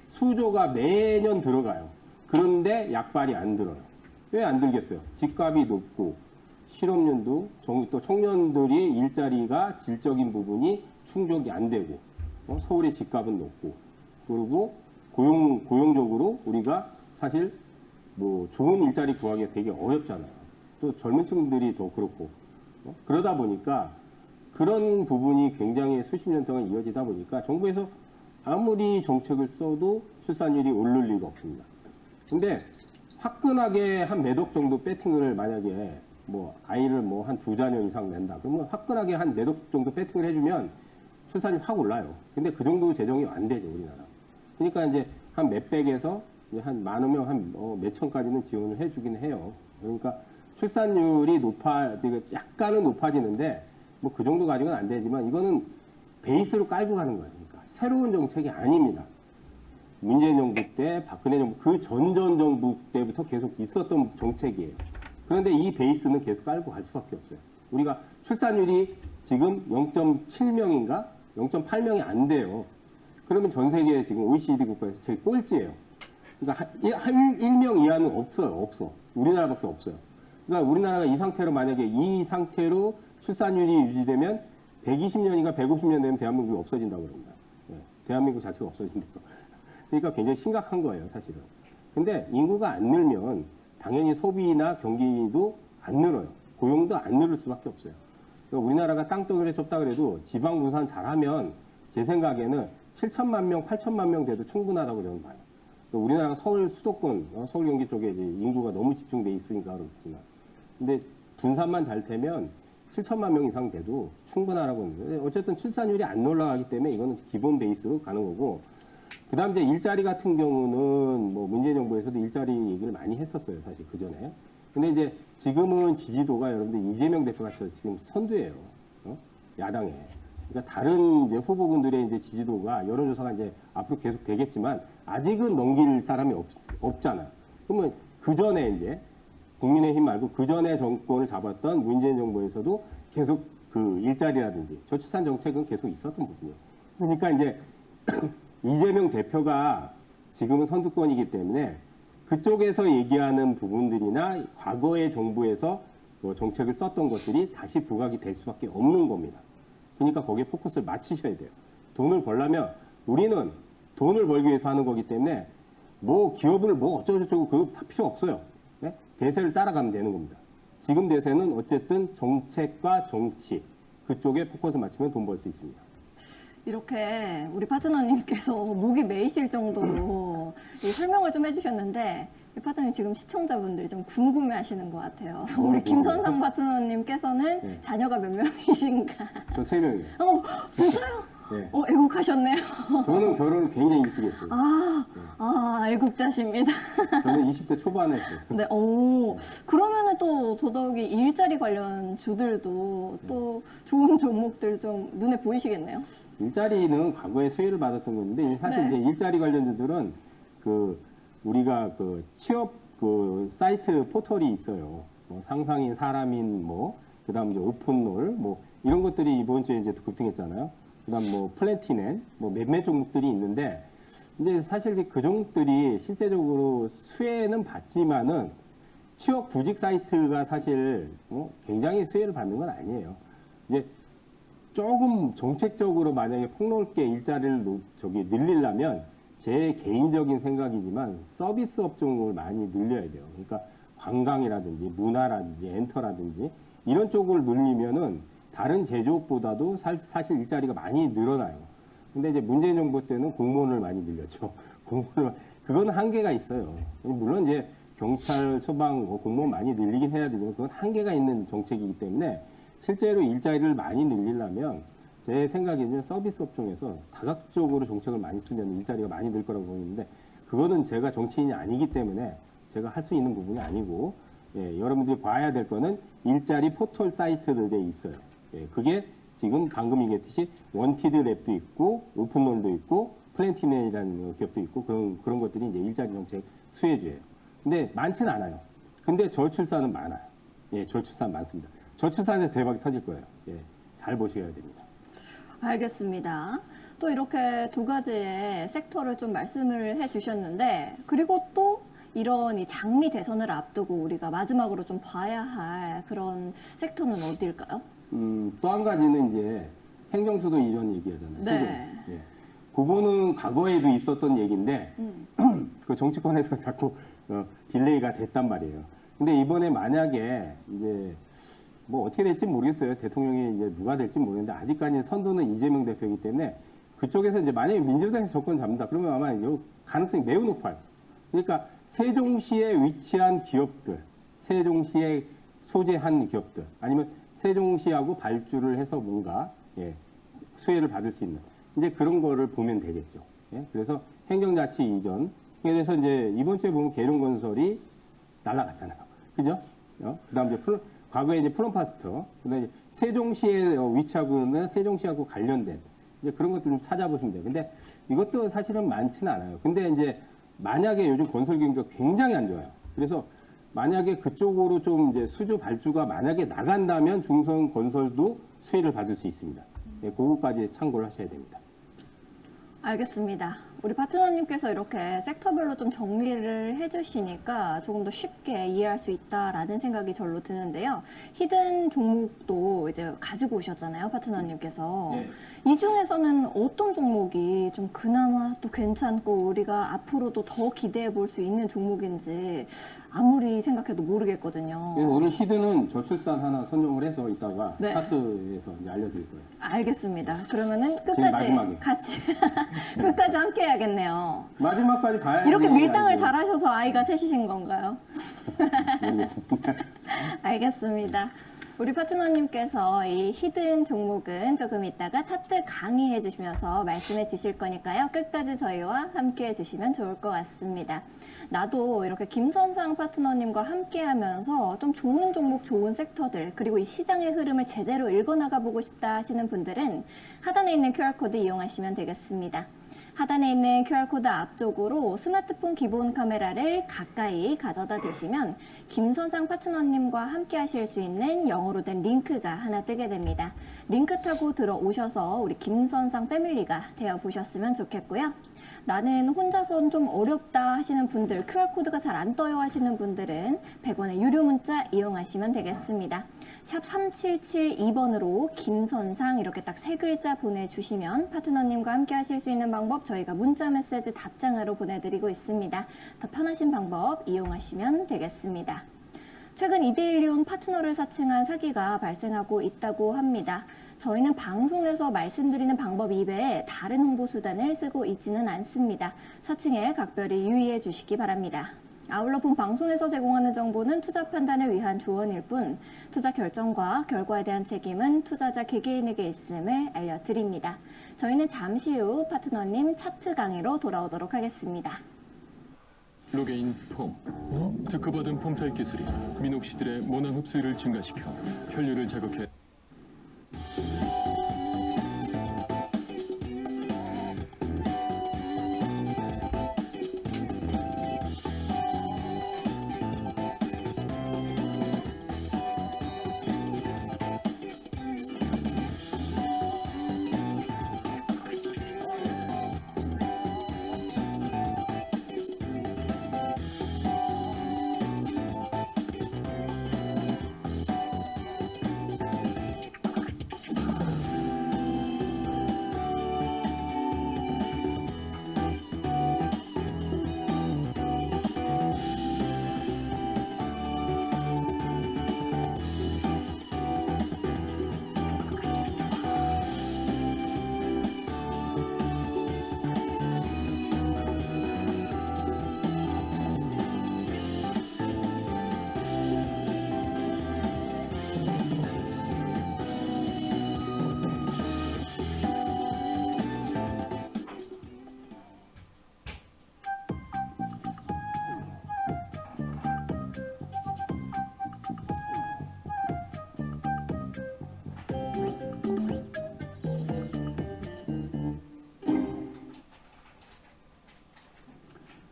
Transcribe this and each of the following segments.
수조가 매년 들어가요. 그런데 약발이 안 들어요. 왜 안 들겠어요? 집값이 높고 실업률도 또 청년들이 일자리가 질적인 부분이 충족이 안 되고 서울의 집값은 높고 그리고 고용적으로 우리가 사실 뭐 좋은 일자리 구하기가 되게 어렵잖아요. 또 젊은 층들이 더 그렇고 그러다 보니까 그런 부분이 굉장히 수십 년 동안 이어지다 보니까 정부에서 아무리 정책을 써도 출산율이 오를 리가 없습니다. 근데 화끈하게 한 몇 억 정도 배팅을 만약에 뭐 아이를 뭐 한 2자녀 이상 낸다. 그러면 화끈하게 한 몇 억 정도 배팅을 해주면 출산이 확 올라요. 근데 그 정도 재정이 안 되죠, 우리나라. 그러니까 이제 한 몇백에서 한 많으면 한 몇천까지는 지원을 해주긴 해요. 그러니까 출산율이 약간은 높아지는데 뭐 그 정도 가지고는 안 되지만 이거는 베이스로 깔고 가는 거예요. 그러니까 새로운 정책이 아닙니다. 문재인 정부 때, 박근혜 정부, 그 전전 정부 때부터 계속 있었던 정책이에요. 그런데 이 베이스는 계속 깔고 갈 수밖에 없어요. 우리가 출산율이 지금 0.7명인가? 0.8명이 안 돼요. 그러면 전 세계 지금 OECD 국가에서 제일 꼴찌예요. 그러니까 한 1명 이하는 없어. 우리나라밖에 없어요. 그러니까 우리나라가 이 상태로 만약에 이 상태로 출산율이 유지되면 120년인가 150년 되면 대한민국이 없어진다고 그럽니다. 대한민국 자체가 없어진다고. 그러니까 굉장히 심각한 거예요, 사실은. 근데 인구가 안 늘면 당연히 소비나 경기도 안 늘어요. 고용도 안 늘을 수밖에 없어요. 그러니까 우리나라가 땅덩이를 좁다 그래도 지방 분산 잘하면 제 생각에는 7천만 명, 8천만 명 돼도 충분하다고 저는 봐요. 그러니까 우리나라가 서울 수도권, 서울 경기 쪽에 이제 인구가 너무 집중돼 있으니까 그렇지만. 근데 분산만 잘 되면 7천만 명 이상 돼도 충분하라고 하는데 어쨌든 출산율이 안 올라가기 때문에 이거는 기본 베이스로 가는 거고 그 다음 이제 일자리 같은 경우는 뭐 문재인 정부에서도 일자리 얘기를 많이 했었어요. 사실 그 전에. 근데 이제 지금은 지지도가 여러분들 이재명 대표가 지금 선두예요. 야당에. 그러니까 다른 이제 후보군들의 이제 지지도가 여론조사가 이제 앞으로 계속 되겠지만 아직은 넘길 사람이 없잖아요. 그러면 그 전에 이제 국민의힘 말고 그 전에 정권을 잡았던 문재인 정부에서도 계속 그 일자리라든지 저출산 정책은 계속 있었던 부분이에요. 그러니까 이제 이재명 대표가 지금은 선두권이기 때문에 그쪽에서 얘기하는 부분들이나 과거의 정부에서 뭐 정책을 썼던 것들이 다시 부각이 될 수밖에 없는 겁니다. 그러니까 거기에 포커스를 맞추셔야 돼요. 돈을 벌려면 우리는 돈을 벌기 위해서 하는 거기 때문에 뭐 기업을 뭐 어쩌고저쩌고 그거 다 필요 없어요. 네? 대세를 따라가면 되는 겁니다. 지금 대세는 어쨌든 정책과 정치 그쪽에 포커스 맞추면 돈 벌 수 있습니다. 이렇게 우리 파트너님께서 목이 메이실 정도로 이 설명을 좀 해주셨는데 이 파트너님 지금 시청자분들이 좀 궁금해하시는 것 같아요. 우리 김선상 파트너님께서는 네. 자녀가 몇 명이신가? 저 3명이에요. 진짜요? 네. 애국하셨네요. 저는 결혼을 굉장히 일찍 했어요. 애국자십니다. 저는 20대 초반에 했어요. 네, 그러면은 또 더더욱이 일자리 관련 주들도 또 좋은 종목들 좀 눈에 보이시겠네요? 일자리는 과거에 수혜를 받았던 건데 사실 네. 이제 일자리 관련주들은 우리가 취업 사이트 포털이 있어요. 뭐 상상인, 사람인, 그다음 이제 오픈롤, 이런 것들이 이번 주에 이제 급등했잖아요. 그다음 플래티넨, 몇몇 종목들이 있는데 이제 사실 그 종목들이 실제적으로 수혜는 받지만은 취업 구직 사이트가 사실 굉장히 수혜를 받는 건 아니에요. 이제 조금 정책적으로 만약에 폭넓게 일자리를 늘리려면 제 개인적인 생각이지만 서비스 업종을 많이 늘려야 돼요. 그러니까 관광이라든지 문화라든지 엔터라든지 이런 쪽을 늘리면은 다른 제조업보다도 사실 일자리가 많이 늘어나요. 근데 이제 문재인 정부 때는 공무원을 많이 늘렸죠. 그건 한계가 있어요. 물론 이제 경찰, 소방, 공무원 많이 늘리긴 해야 되지만 그건 한계가 있는 정책이기 때문에 실제로 일자리를 많이 늘리려면 제 생각에는 서비스 업종에서 다각적으로 정책을 많이 쓰면 일자리가 많이 늘 거라고 보이는데 그거는 제가 정치인이 아니기 때문에 제가 할 수 있는 부분이 아니고 여러분들이 봐야 될 거는 일자리 포털 사이트들에 있어요. 그게 지금 방금 얘기했듯이 원티드랩도 있고 오픈롤도 있고 플랜티넷이라는 기업도 있고 그런 것들이 이제 일자리 정책 수혜주예요. 근데 많지는 않아요. 근데 저출산은 많아요. 저출산 많습니다. 저출산에서 대박이 터질 거예요. 잘 보셔야 됩니다. 알겠습니다. 또 이렇게 두 가지의 섹터를 좀 말씀을 해주셨는데, 그리고 또 이런 이 장미 대선을 앞두고 우리가 마지막으로 좀 봐야 할 그런 섹터는 어디일까요? 또 한 가지는 이제 행정수도 이전 얘기하잖아요. 네. 세금. 예. 그거는 과거에도 있었던 얘기인데 그 정치권에서 자꾸 딜레이가 됐단 말이에요. 근데 이번에 만약에 이제 뭐 어떻게 될지 모르겠어요. 대통령이 이제 누가 될지 모르겠는데 아직까지 선두는 이재명 대표이기 때문에 그쪽에서 이제 만약에 민주당에서 정권 잡는다 그러면 아마 이 가능성이 매우 높아요. 그러니까 세종시에 위치한 기업들, 세종시에 소재한 기업들 아니면 세종시하고 발주를 해서 뭔가 수혜를 받을 수 있는 이제 그런 거를 보면 되겠죠. 예? 그래서 행정자치 이전. 그래서 이제 이번 주에 보면 계룡건설이 날아갔잖아요. 그죠? 그다음 이제 과거에 이제 프롬파스터, 그다음에 이제 세종시에 위치하고 있는 세종시하고 관련된 이제 그런 것들 좀 찾아보시면 돼요. 근데 이것도 사실은 많지는 않아요. 근데 이제 만약에 요즘 건설 경기가 굉장히 안 좋아요. 그래서 만약에 그쪽으로 좀 이제 수주 발주가 만약에 나간다면 중소형 건설도 수혜를 받을 수 있습니다. 예, 그거까지 참고를 하셔야 됩니다. 알겠습니다. 우리 파트너님께서 이렇게 섹터별로 좀 정리를 해주시니까 조금 더 쉽게 이해할 수 있다라는 생각이 절로 드는데요. 히든 종목도 이제 가지고 오셨잖아요, 파트너님께서. 네. 이 중에서는 어떤 종목이 좀 그나마 또 괜찮고 우리가 앞으로도 더 기대해 볼 수 있는 종목인지 아무리 생각해도 모르겠거든요. 그래서 오늘 히든은 저출산 하나 선정을 해서 이따가 네. 차트에서 이제 알려드릴 거예요. 알겠습니다. 그러면은 지금 끝까지 마지막에. 같이 끝까지 함께 해야겠네요. 마지막까지 봐야지. 이렇게 밀당을 알죠. 잘하셔서 아이가 셋이신 건가요? 모르겠습니다. 알겠습니다. 우리 파트너님께서 이 히든 종목은 조금 이따가 차트 강의해 주시면서 말씀해 주실 거니까요. 끝까지 저희와 함께 해 주시면 좋을 것 같습니다. 나도 이렇게 김선상 파트너님과 함께 하면서 좀 좋은 종목, 좋은 섹터들, 그리고 이 시장의 흐름을 제대로 읽어나가 보고 싶다 하시는 분들은 하단에 있는 QR코드 이용하시면 되겠습니다. 하단에 있는 QR코드 앞쪽으로 스마트폰 기본 카메라를 가까이 가져다 대시면 김선상 파트너님과 함께 하실 수 있는 영어로 된 링크가 하나 뜨게 됩니다. 링크 타고 들어오셔서 우리 김선상 패밀리가 되어 보셨으면 좋겠고요. 나는 혼자선 좀 어렵다 하시는 분들, QR코드가 잘 안 떠요 하시는 분들은 100원의 유료 문자 이용하시면 되겠습니다. 샵 3772번으로 김선상 이렇게 딱 세 글자 보내주시면 파트너님과 함께 하실 수 있는 방법 저희가 문자 메시지 답장으로 보내드리고 있습니다. 더 편하신 방법 이용하시면 되겠습니다. 최근 이데일리온 파트너를 사칭한 사기가 발생하고 있다고 합니다. 저희는 방송에서 말씀드리는 방법 이외에 다른 홍보 수단을 쓰고 있지는 않습니다. 사칭에 각별히 유의해 주시기 바랍니다. 아울러 본 방송에서 제공하는 정보는 투자 판단을 위한 조언일 뿐 투자 결정과 결과에 대한 책임은 투자자 개개인에게 있음을 알려드립니다. 저희는 잠시 후 파트너님 차트 강의로 돌아오도록 하겠습니다. 로게인 폼. 특허받은 폼타입 기술이 민옥시들의 모낭 흡수율을 증가시켜 혈류를 자극해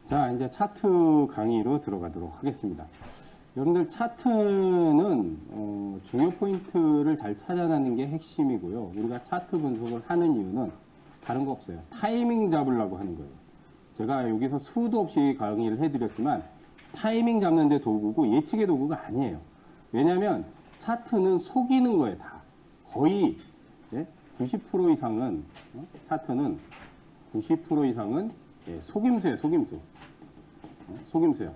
자, 이제 차트 강의로 들어가도록 하겠습니다. 여러분들 차트는 중요 포인트를 잘 찾아내는 게 핵심이고요. 우리가 차트 분석을 하는 이유는 다른 거 없어요. 타이밍 잡으려고 하는 거예요. 제가 여기서 수도 없이 강의를 해드렸지만 타이밍 잡는 데 도구고 예측의 도구가 아니에요. 왜냐하면 차트는 속이는 거예요. 다. 거의 90% 이상은 차트는 90% 이상은 속임수예요. 속임수. 속임수예요.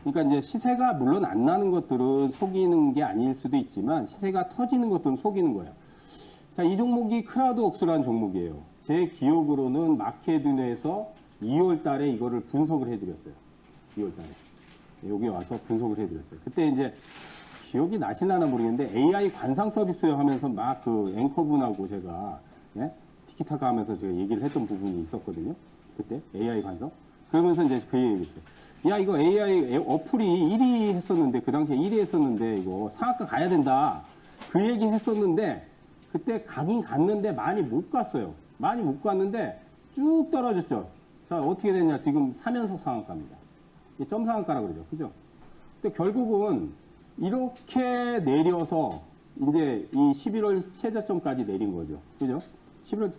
그러니까 이제 시세가 물론 안 나는 것들은 속이는 게 아닐 수도 있지만 시세가 터지는 것들은 속이는 거예요. 자, 이 종목이 크라우드웍스라는 종목이에요. 제 기억으로는 마켓눈에서 2월 달에 이거를 분석을 해드렸어요. 2월 달에. 여기 와서 분석을 해드렸어요. 그때 이제 기억이 나시나나 모르겠는데 AI 관상 서비스 하면서 막 그 앵커분하고 제가 티키타카 하면서 제가 얘기를 했던 부분이 있었거든요. 그때 AI 관상. 그러면서 이제 그 얘기를 했어요. 야, 이거 AI 어플이 1위 했었는데, 그 당시에 1위 했었는데, 이거 상한가 가야 된다. 그 얘기 했었는데, 그때 가긴 갔는데 많이 못 갔어요. 많이 못 갔는데 쭉 떨어졌죠. 자, 어떻게 됐냐. 지금 3연속 상한가입니다. 점 상한가라고 그러죠. 그죠? 근데 결국은 이렇게 내려서 이제 이 11월 최저점까지 내린 거죠. 그죠?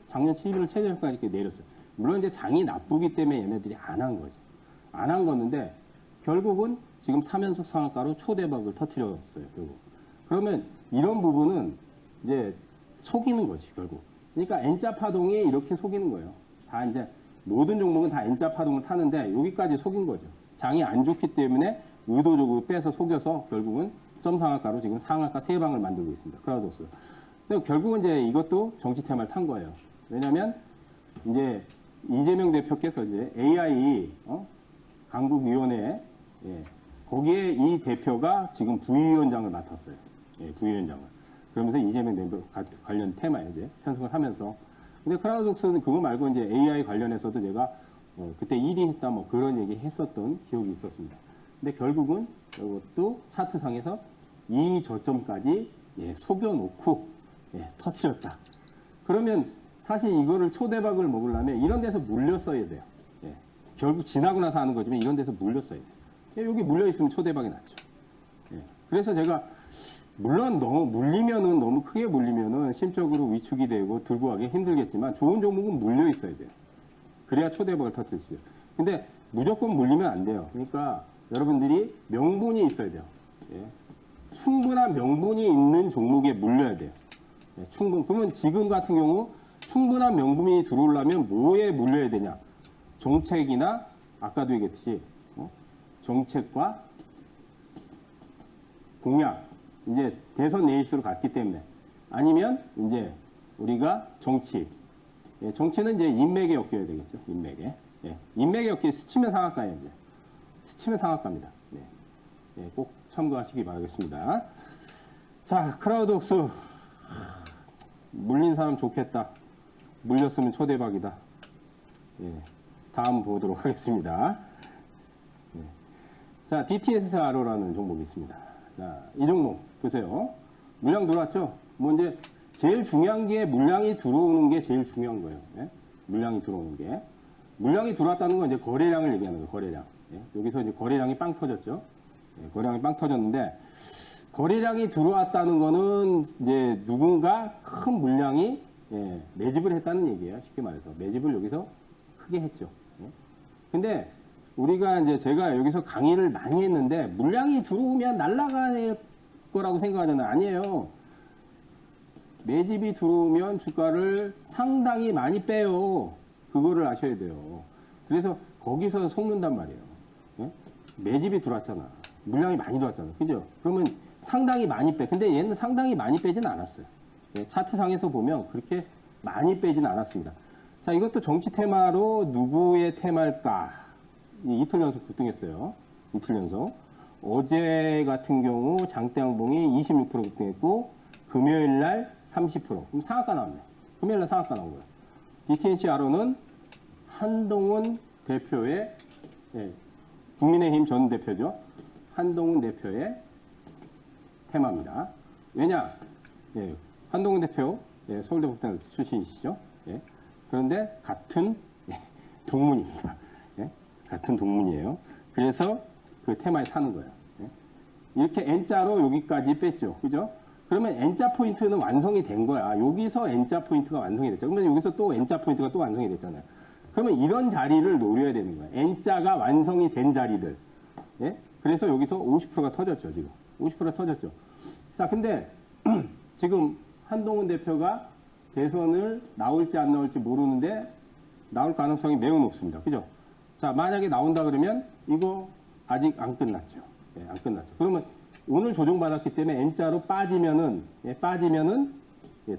작년 11월 최저점까지 이렇게 내렸어요. 물론 이제 장이 나쁘기 때문에 얘네들이 안 한 거죠. 안 한 거는데 결국은 지금 3연속 상한가로 초대박을 터뜨렸어요. 결국. 그러면 이런 부분은 이제 속이는 거지, 결국. 그러니까 N자 파동이 이렇게 속이는 거예요. 다 이제 모든 종목은 다 N자 파동을 타는데 여기까지 속인 거죠. 장이 안 좋기 때문에 의도적으로 빼서 속여서 결국은 점 상한가로 지금 상한가 3방을 만들고 있습니다. 크라우드웍스. 근데 결국은 이제 이것도 정치 테마를 탄 거예요. 왜냐면 이제 이재명 대표께서 이제 AI 강국위원회 거기에 이 대표가 지금 부위원장을 맡았어요. 부위원장을. 그러면서 이재명 대표 관련 테마에 이제 편성을 하면서. 근데 크라우드웍스는 그거 말고 이제 AI 관련해서도 제가 그때 1위 했다 뭐 그런 얘기 했었던 기억이 있었습니다. 근데 결국은 이것도 차트상에서 이 저점까지 속여놓고 터뜨렸다. 그러면 사실 이거를 초대박을 먹으려면 이런 데서 물렸어야 돼요. 결국 지나고 나서 하는 거지만 이런 데서 물렸어야 돼요. 여기 물려있으면 초대박이 났죠. 그래서 제가 물론 너무 물리면은 너무 크게 물리면은 심적으로 위축이 되고 들고 가기 힘들겠지만 좋은 종목은 물려 있어야 돼요. 그래야 초대박을 터뜨릴 수 있어요. 근데 무조건 물리면 안 돼요. 그러니까 여러분들이 명분이 있어야 돼요. 충분한 명분이 있는 종목에 물려야 돼요. 그러면 지금 같은 경우 충분한 명분이 들어오려면 뭐에 물려야 되냐? 정책이나 아까도 얘기했듯이 정책과 공약, 이제 대선 레이스로 갔기 때문에 아니면 이제 우리가 정치, 정치는 이제 인맥에 엮여야 되겠죠. 인맥에, 인맥에 엮여 스치면 상한가예요. 이제 스치면 상한가입니다. 꼭 참고하시기 바라겠습니다. 자, 크라우드웍스 물린 사람 좋겠다. 물렸으면 초대박이다. 다음 보도록 하겠습니다. 자, DTSRO라는 종목이 있습니다. 자, 이 종목 보세요. 물량 들어왔죠? 뭐 이제 제일 중요한 게 물량이 들어오는 게 제일 중요한 거예요. 물량이 들어오는 게. 물량이 들어왔다는 건 이제 거래량을 얘기하는 거예요. 거래량. 여기서 이제 거래량이 빵 터졌죠. 거래량이 빵 터졌는데 거래량이 들어왔다는 거는 이제 누군가 큰 물량이 매집을 했다는 얘기예요. 쉽게 말해서. 매집을 여기서 크게 했죠. 근데 우리가 이제 제가 여기서 강의를 많이 했는데 물량이 들어오면 날아갈 거라고 생각하잖아요. 아니에요. 매집이 들어오면 주가를 상당히 많이 빼요. 그거를 아셔야 돼요. 그래서 거기서 속는단 말이에요. 매집이 들어왔잖아. 물량이 많이 들어왔잖아. 그죠? 그러면 상당히 많이 빼. 근데 얘는 상당히 많이 빼진 않았어요. 차트상에서 보면 그렇게 많이 빼진 않았습니다. 자, 이것도 정치 테마로 누구의 테마일까? 이틀 연속 급등했어요. 이틀 연속. 어제 같은 경우 장대양봉이 26% 급등했고 금요일 날 30%. 그럼 상한가 나왔네. 금요일 날 상한가 나온 거예요. DTNCRO는 한동훈 대표의 국민의힘 전 대표죠. 한동훈 대표의 테마입니다. 왜냐? 한동훈 대표 서울대 북단 출신이시죠. 그런데 같은 동문입니다. 같은 동문이에요. 그래서 그 테마에 타는 거예요. 이렇게 N자로 여기까지 뺐죠. 그죠? 그러면 N자 포인트는 완성이 된 거야. 여기서 N자 포인트가 완성이 됐죠. 그러면 여기서 또 N자 포인트가 또 완성이 됐잖아요. 그러면 이런 자리를 노려야 되는 거야. N자가 완성이 된 자리들. 예? 그래서 여기서 50%가 터졌죠, 지금. 50%가 터졌죠. 자, 근데 지금 한동훈 대표가 대선을 나올지 안 나올지 모르는데 나올 가능성이 매우 높습니다. 그죠? 자, 만약에 나온다 그러면 이거 아직 안 끝났죠. 예, 안 끝났죠. 그러면 오늘 조정받았기 때문에 N자로 빠지면은, 예,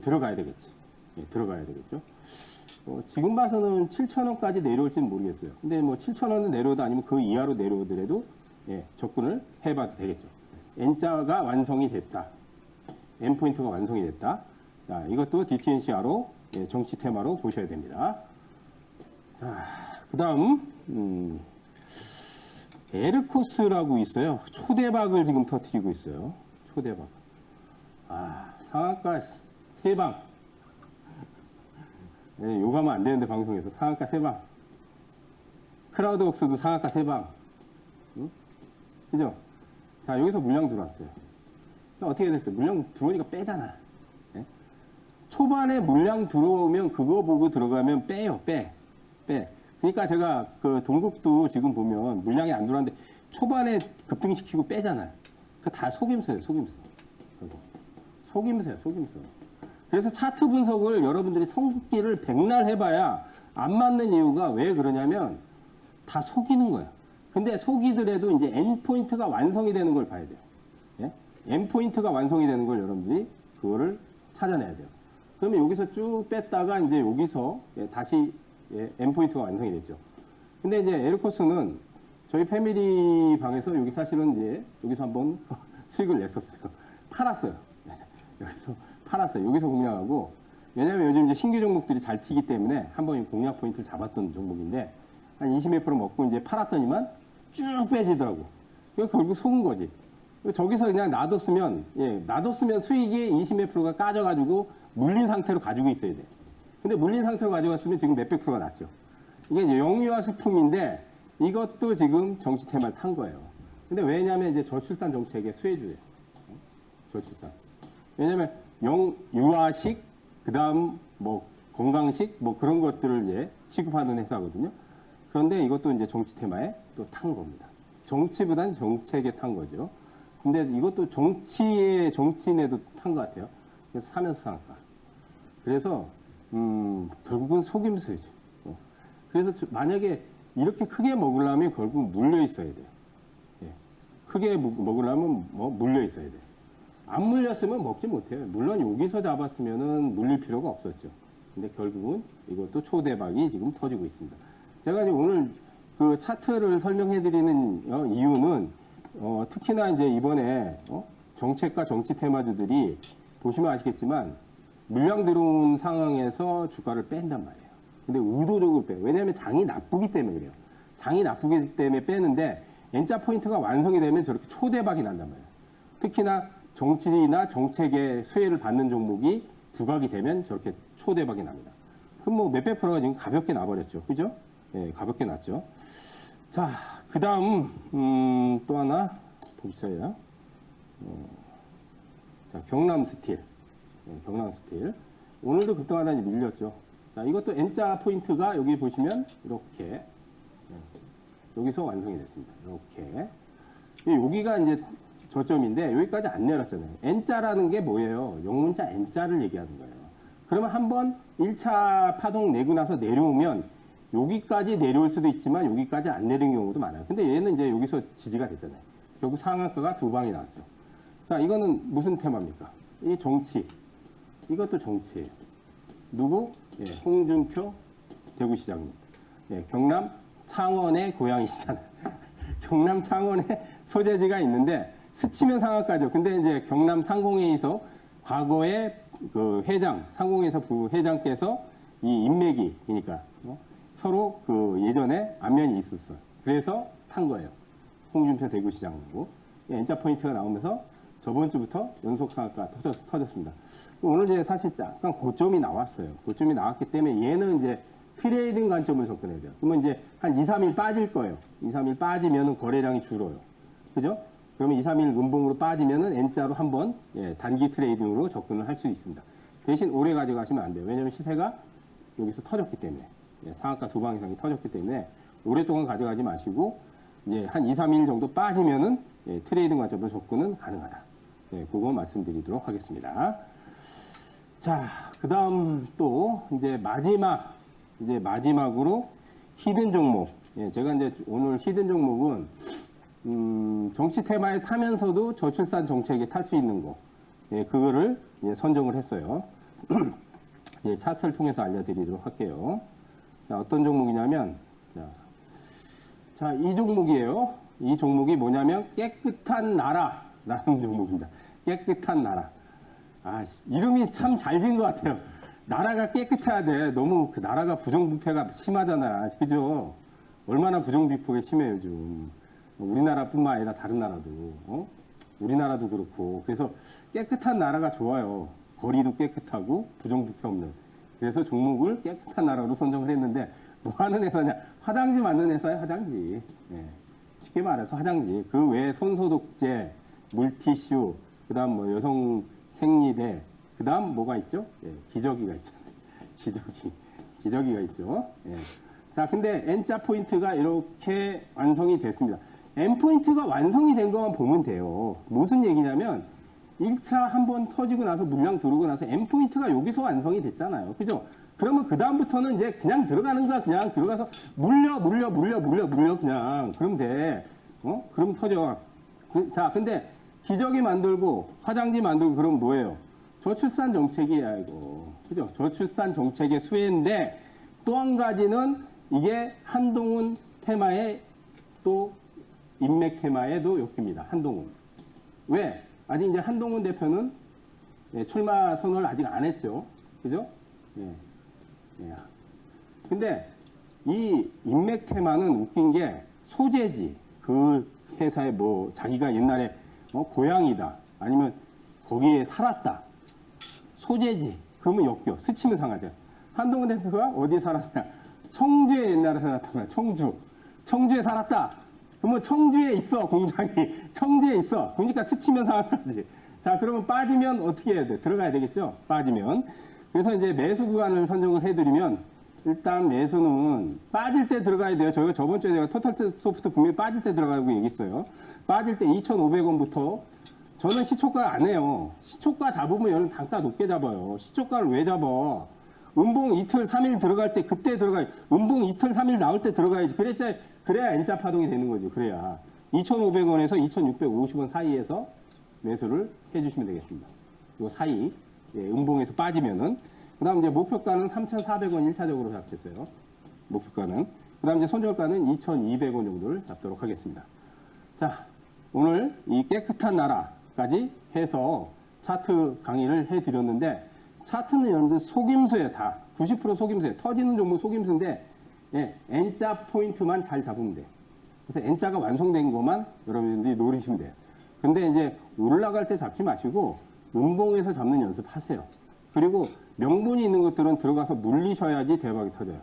들어가야 되겠지. 예, 들어가야 되겠죠. 지금 봐서는 7,000원까지 내려올지는 모르겠어요. 근데 뭐 7,000원은 내려오도 아니면 그 이하로 내려오더라도 예, 접근을 해봐도 되겠죠. N자가 완성이 됐다. N포인트가 완성이 됐다. 자, 이것도 DTNCR로 예, 정치 테마로 보셔야 됩니다. 자, 그 다음 에르코스라고 있어요. 초대박을 지금 터뜨리고 있어요. 초대박. 상한가 3방. 예, 욕하면 안 되는데 방송에서 상한가 3방. 크라우드웍스도 상한가 3방. 응? 그죠? 자, 여기서 물량 들어왔어요. 어떻게 됐어요? 물량 들어오니까 빼잖아. 예? 초반에 물량 들어오면 그거 보고 들어가면 빼요. 빼. 그러니까 제가 그 동국도 지금 보면 물량이 안 들어왔는데 초반에 급등시키고 빼잖아요. 그 다 속임수예요. 속임수예요. 그래서 차트 분석을 여러분들이 성급기를 백날 해봐야 안 맞는 이유가 왜 그러냐면 다 속이는 거야. 근데 속이더라도 이제 N포인트가 완성이 되는 걸 봐야 돼요. 예? N포인트가 완성이 되는 걸 여러분들이 그거를 찾아내야 돼요. 그러면 여기서 쭉 뺐다가 이제 여기서 예, 다시 예, N포인트가 완성이 됐죠. 근데 이제 에르코스는 저희 패밀리 방에서 여기 사실은 이제 여기서 한번 수익을 냈었어요. 팔았어요. 여기서 팔았어요. 여기서 공략하고 왜냐면 요즘 이제 신규 종목들이 잘 튀기 때문에 한번 공략 포인트를 잡았던 종목인데 한 20몇 프로 먹고 이제 팔았더니만 쭉 빼지더라고. 이거 결국 속은 거지. 저기서 그냥 놔뒀으면 수익이 20몇 프로가 까져가지고 물린 상태로 가지고 있어야 돼. 근데 물린 상태로 가져갔으면 지금 몇백 프로가 났죠. 이게 이제 영유아 식품인데 이것도 지금 정치 테마를 탄 거예요. 근데 왜냐면 이제 저출산 정책의 수혜주예요. 저출산. 왜냐면 유아식, 그 다음 뭐 건강식, 뭐 그런 것들을 이제 취급하는 회사거든요. 그런데 이것도 이제 정치 테마에 또 탄 겁니다. 정치보단 정책에 탄 거죠. 근데 이것도 정치인에도 탄 것 같아요. 그래서 사면서 상한가. 그래서 결국은 속임수죠. 그래서 만약에 이렇게 크게 먹으려면 결국 물려 있어야 돼요. 예. 크게 먹으려면 뭐 물려 있어야 돼요. 안 물렸으면 먹지 못해요. 물론 여기서 잡았으면은 물릴 필요가 없었죠. 근데 결국은 이것도 초대박이 지금 터지고 있습니다. 제가 이제 오늘 그 차트를 설명해 드리는 이유는 특히나 이제 이번에 정책과 정치 테마주들이 보시면 아시겠지만 물량 들어온 상황에서 주가를 뺀단 말이에요. 근데 의도적으로 빼요. 왜냐하면 장이 나쁘기 때문에 그래요. 장이 나쁘기 때문에 빼는데 N자 포인트가 완성이 되면 저렇게 초대박이 난단 말이에요. 특히나 정치나 정책의 수혜를 받는 종목이 부각이 되면 저렇게 초대박이 납니다. 그럼 뭐 몇백 프로가 지금 가볍게 나버렸죠. 그죠? 예, 가볍게 났죠. 자, 그 다음, 또 하나 봅시다. 자, 경남스틸. 네, 경남스틸. 오늘도 급등하다니 밀렸죠. 자, 이것도 N자 포인트가 여기 보시면 이렇게 여기서 완성이 됐습니다. 이렇게. 여기가 이제 저점인데 여기까지 안 내렸잖아요. N자라는 게 뭐예요? 영문자 N자를 얘기하는 거예요. 그러면 한번 1차 파동 내고 나서 내려오면 여기까지 내려올 수도 있지만 여기까지 안 내리는 경우도 많아요. 근데 얘는 이제 여기서 지지가 됐잖아요. 결국 상한가가 2방이 나왔죠. 자, 이거는 무슨 테마입니까? 이 정치. 이것도 정치예요. 누구? 예, 홍준표 대구시장님. 예, 경남 창원의 고향이시잖아요. 경남 창원에 소재지가 있는데 스치면 상한가죠. 근데 이제 경남 상공회의소 과거에 그 회장, 상공회의소 부회장께서 이 인맥이니까 서로 그 예전에 안면이 있었어요. 그래서 탄 거예요. 홍준표 대구시장하고 N자 포인트가 나오면서 저번 주부터 연속 상한가 터졌습니다. 오늘 이제 사실 약간 고점이 나왔어요. 고점이 나왔기 때문에 얘는 이제 트레이딩 관점을 접근해야 돼요. 그러면 이제 한 2, 3일 빠질 거예요. 2, 3일 빠지면 거래량이 줄어요. 그죠? 그러면 2, 3일 음봉으로 빠지면은 N자로 한번 단기 트레이딩으로 접근을 할 수 있습니다. 대신 오래 가져가시면 안 돼요. 왜냐하면 시세가 여기서 터졌기 때문에 상한가 두 방 이상이 터졌기 때문에 오랫동안 가져가지 마시고 이제 한 2, 3일 정도 빠지면은 트레이딩 관점으로 접근은 가능하다. 그거 말씀드리도록 하겠습니다. 자, 그다음 또 이제 마지막으로 히든 종목. 제가 이제 오늘 히든 종목은 정치 테마에 타면서도 저출산 정책에 탈 수 있는 거, 그거를 선정을 했어요. 차트를 통해서 알려드리도록 할게요. 자, 어떤 종목이냐면, 자, 이 종목이에요. 이 종목이 뭐냐면 깨끗한 나라라는 종목입니다. 깨끗한 나라. 이름이 참 잘 지은 것 같아요. 나라가 깨끗해야 돼. 너무 그 나라가 부정부패가 심하잖아. 그죠? 얼마나 부정부패가 심해요, 요즘. 우리나라뿐만 아니라 다른 나라도. 우리나라도 그렇고. 그래서 깨끗한 나라가 좋아요. 거리도 깨끗하고 부정부패 없는. 그래서 종목을 깨끗한 나라로 선정을 했는데 뭐 하는 회사냐? 화장지 만드는 회사예요, 화장지. 쉽게 말해서 화장지. 그 외에 손소독제, 물티슈, 그다음 뭐 여성 생리대, 그다음 뭐가 있죠? 기저귀가 있죠. 기저귀가 있죠. 자, 근데 N자 포인트가 이렇게 완성이 됐습니다. N 포인트가 완성이 된 것만 보면 돼요. 무슨 얘기냐면 1차 한번 터지고 나서 물량 들어오고 나서 N 포인트가 여기서 완성이 됐잖아요. 그죠? 그러면 그 다음부터는 이제 그냥 들어가는 거야. 그냥 들어가서 물려 그냥. 그러면 돼. 그럼 터져. 자, 근데 기저귀 만들고 화장지 만들고 그럼 뭐예요? 저출산 정책이야, 이거. 그죠? 저출산 정책의 수혜인데 또 한 가지는 이게 한동훈 테마의 또 인맥 테마에도 엮입니다. 한동훈. 왜? 아직 이제 한동훈 대표는 출마 선언을 아직 안 했죠. 그죠? 근데 이 인맥 테마는 웃긴 게 소재지. 그 회사에 뭐 자기가 옛날에 고향이다. 아니면 거기에 살았다. 소재지. 그러면 엮여. 스치면 상하죠. 한동훈 대표가 어디에 살았냐? 청주에 옛날에 살았단 말이야. 청주에 살았다. 그러면 청주에 있어. 공장이. 청주에 있어. 그러니까 스치면 상한 거지. 자, 그러면 빠지면 어떻게 해야 돼? 들어가야 되겠죠? 빠지면. 그래서 이제 매수 구간을 선정을 해드리면 일단 매수는 빠질 때 들어가야 돼요. 저희가 저번 주에 제가 토탈 소프트 분명히 빠질 때 들어가고 얘기했어요. 빠질 때 2,500원부터 저는 시초가 안 해요. 시초가 잡으면 여는 단가 높게 잡아요. 시초가를 왜 잡아? 음봉 이틀, 3일 들어갈 때 그때 들어가야지. 음봉 이틀, 3일 나올 때 들어가야지. 그래야 N자 파동이 되는 거지. 그래야. 2,500원에서 2,650원 사이에서 매수를 해주시면 되겠습니다. 요 사이. 음봉에서 빠지면은. 그 다음 이제 목표가는 3,400원 1차적으로 잡겠어요. 목표가는. 그 다음 이제 손절가는 2,200원 정도를 잡도록 하겠습니다. 자, 오늘 이 깨끗한 나라까지 해서 차트 강의를 해드렸는데, 차트는 여러분들 속임수에 다 90% 속임수에 터지는 종목 속임수인데 N자 포인트만 잘 잡으면 돼요. 그래서 N자가 완성된 것만 여러분들이 노리시면 돼요. 근데 이제 올라갈 때 잡지 마시고 음봉에서 잡는 연습하세요. 그리고 명분이 있는 것들은 들어가서 물리셔야지 대박이 터져요.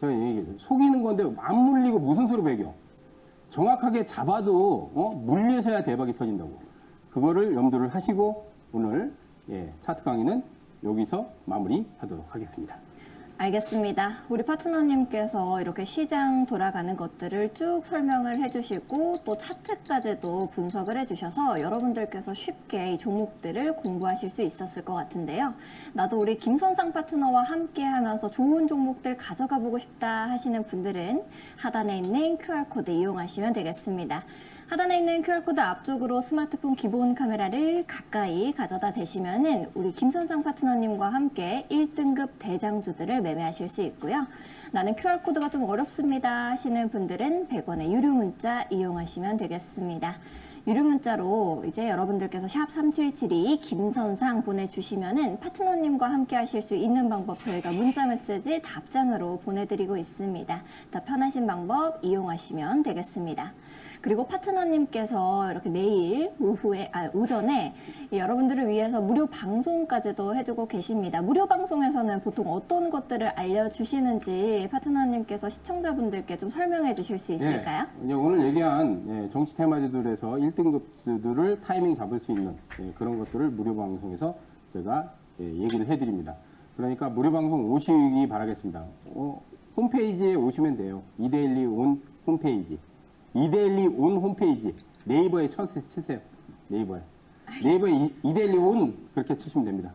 제가 얘기해요. 속이는 건데 안 물리고 무슨 수로 배겨? 정확하게 잡아도 물리셔야 대박이 터진다고. 그거를 염두를 하시고 오늘 차트 강의는 여기서 마무리하도록 하겠습니다. 알겠습니다. 우리 파트너님께서 이렇게 시장 돌아가는 것들을 쭉 설명을 해주시고 또 차트까지도 분석을 해주셔서 여러분들께서 쉽게 이 종목들을 공부하실 수 있었을 것 같은데요. 나도 우리 김선상 파트너와 함께 하면서 좋은 종목들 가져가 보고 싶다 하시는 분들은 하단에 있는 QR코드 이용하시면 되겠습니다. 하단에 있는 QR코드 앞쪽으로 스마트폰 기본 카메라를 가까이 가져다 대시면은 우리 김선상 파트너님과 함께 1등급 대장주들을 매매하실 수 있고요. 나는 QR코드가 좀 어렵습니다 하시는 분들은 100원의 유료 문자 이용하시면 되겠습니다. 유료 문자로 이제 여러분들께서 샵 3772 김선상 보내주시면은 파트너님과 함께 하실 수 있는 방법 저희가 문자 메시지 답장으로 보내드리고 있습니다. 더 편하신 방법 이용하시면 되겠습니다. 그리고 파트너님께서 이렇게 내일 오전에 여러분들을 위해서 무료 방송까지도 해주고 계십니다. 무료 방송에서는 보통 어떤 것들을 알려주시는지 파트너님께서 시청자분들께 좀 설명해 주실 수 있을까요? 이제 오늘 얘기한 정치 테마주들에서 1등급들을 타이밍 잡을 수 있는 그런 것들을 무료 방송에서 제가 얘기를 해드립니다. 그러니까 무료 방송 오시기 바라겠습니다. 홈페이지에 오시면 돼요. 이데일리 온 홈페이지. 이데일리 온 홈페이지. 네이버에 치세요. 네이버에 이데일리 온 그렇게 치시면 됩니다.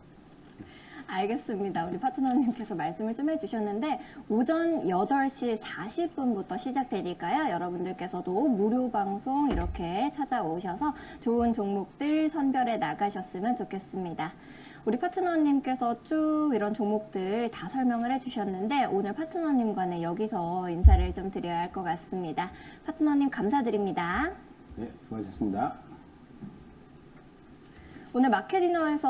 알겠습니다. 우리 파트너님께서 말씀을 좀 해주셨는데 오전 8시 40분부터 시작되니까요. 여러분들께서도 무료 방송 이렇게 찾아오셔서 좋은 종목들 선별해 나가셨으면 좋겠습니다. 우리 파트너님께서 쭉 이런 종목들 다 설명을 해주셨는데 오늘 파트너님과는 여기서 인사를 좀 드려야 할 것 같습니다. 파트너님 감사드립니다. 네, 수고하셨습니다. 오늘 마켓디너에서